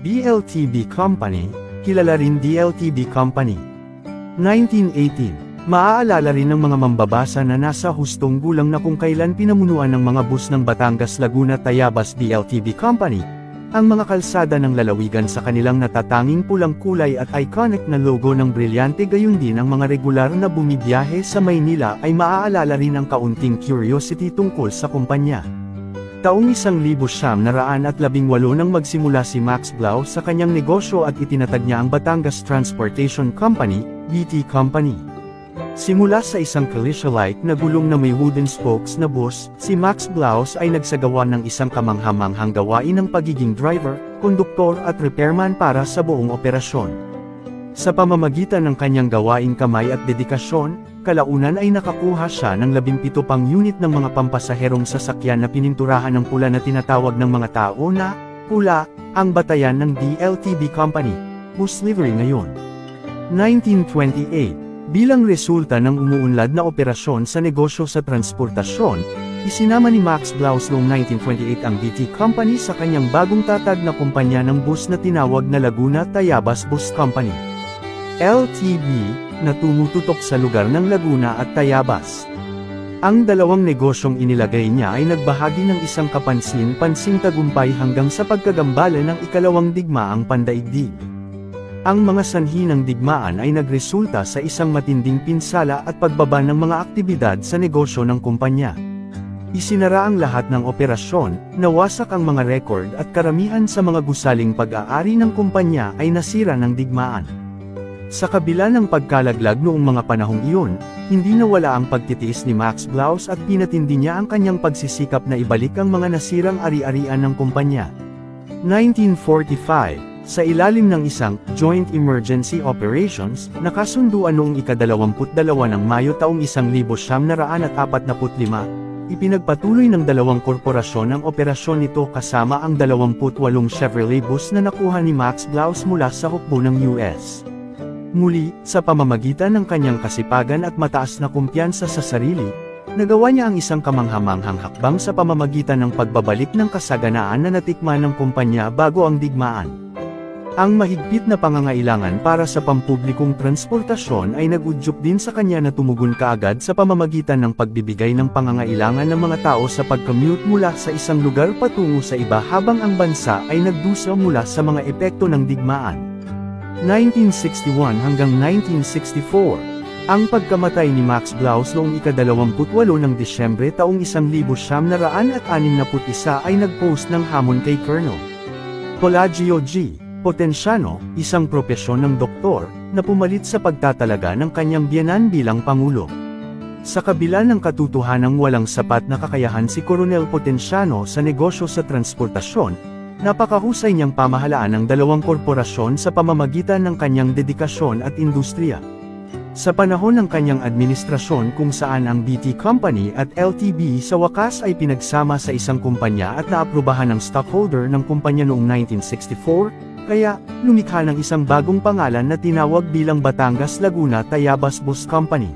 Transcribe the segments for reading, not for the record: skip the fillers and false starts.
BLTB Company, kilala rin DLTB Company. 1918, maaalala rin ng mga mambabasa na nasa hustong gulang na kung kailan pinamunuan ng mga bus ng Batangas Laguna Tayabas BLTB Company, ang mga kalsada ng lalawigan sa kanilang natatanging pulang kulay at iconic na logo ng brilyante gayon din ang mga regular na bumibiyahe sa Maynila ay maaalala rin ang kaunting curiosity tungkol sa kumpanya. Taong 1918 nang magsimula si Max Blau sa kanyang negosyo at itinatag niya ang Batangas Transportation Company, BT Company. Simula sa isang Calicia-like na gulong na may wooden spokes na bus, si Max Blaus ay nagsagawa ng isang kamanghamanghang gawain ng pagiging driver, konduktor at repairman para sa buong operasyon. Sa pamamagitan ng kanyang gawaing kamay at dedikasyon, kalaunan ay nakakuha siya ng 17 pang unit ng mga pampasaherong sasakyan na pininturahan ng pula na tinatawag ng mga tao na pula, ang batayan ng DLTB Company, bus livery ngayon. 1928, bilang resulta ng umuunlad na operasyon sa negosyo sa transportasyon, isinama ni Max Blaus noong 1928 ang BT Company sa kanyang bagong tatag na kumpanya ng bus na tinawag na Laguna Tayabas Bus Company. LTB, na tumututok sa lugar ng Laguna at Tayabas. Ang dalawang negosyong inilagay niya ay nagbahagi ng isang kapansin-pansing tagumpay hanggang sa pagkagambala ng ikalawang digmaang pandaigdig. Ang mga sanhi ng digmaan ay nagresulta sa isang matinding pinsala at pagbaba ng mga aktibidad sa negosyo ng kumpanya. Isinara ang lahat ng operasyon, nawasak ang mga record at karamihan sa mga gusaling pag-aari ng kumpanya ay nasira ng digmaan. Sa kabila ng pagkalaglag noong mga panahong iyon, hindi nawala ang pagtitiis ni Max Blaus at pinatindi niya ang kanyang pagsisikap na ibalik ang mga nasirang ari-arian ng kumpanya. 1945, sa ilalim ng isang Joint Emergency Operations, nakasunduan noong ika-22 ng Mayo taong 1945, ipinagpatuloy ng dalawang korporasyon ang operasyon nito kasama ang 28 Chevrolet bus na nakuha ni Max Blaus mula sa hukbo ng US. Muli, sa pamamagitan ng kanyang kasipagan at mataas na kumpiyansa sa sarili, nagawa niya ang isang kamanghamanghang hakbang sa pamamagitan ng pagbabalik ng kasaganaan na natikman ng kumpanya bago ang digmaan. Ang mahigpit na pangangailangan para sa pampublikong transportasyon ay nag-udyok din sa kanya na tumugon kaagad sa pamamagitan ng pagbibigay ng pangangailangan ng mga tao sa pag-commute mula sa isang lugar patungo sa iba habang ang bansa ay nagdusa mula sa mga epekto ng digmaan. 1961 hanggang 1964, ang pagkamatay ni Max Blaus noong ika-28 ng Disyembre taong 1961 ay nag-post ng hamon kay Colonel Pelagio G. Potenciano, isang propesyon ng doktor, na pumalit sa pagtatalaga ng kanyang biyenan bilang Pangulo. Sa kabila ng katotohanang walang sapat na kakayahan si Coronel Potenciano sa negosyo sa transportasyon, napakahusay niyang pamahalaan ng dalawang korporasyon sa pamamagitan ng kanyang dedikasyon at industriya. Sa panahon ng kanyang administrasyon kung saan ang BT Company at LTB sa wakas ay pinagsama sa isang kumpanya at naaprubahan ng stockholder ng kumpanya noong 1964, kaya, lumikha ng isang bagong pangalan na tinawag bilang Batangas Laguna Tayabas Bus Company.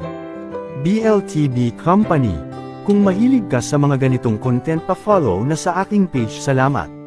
BLTB Company. Kung mahilig ka sa mga ganitong content pa-follow na sa aking page, salamat.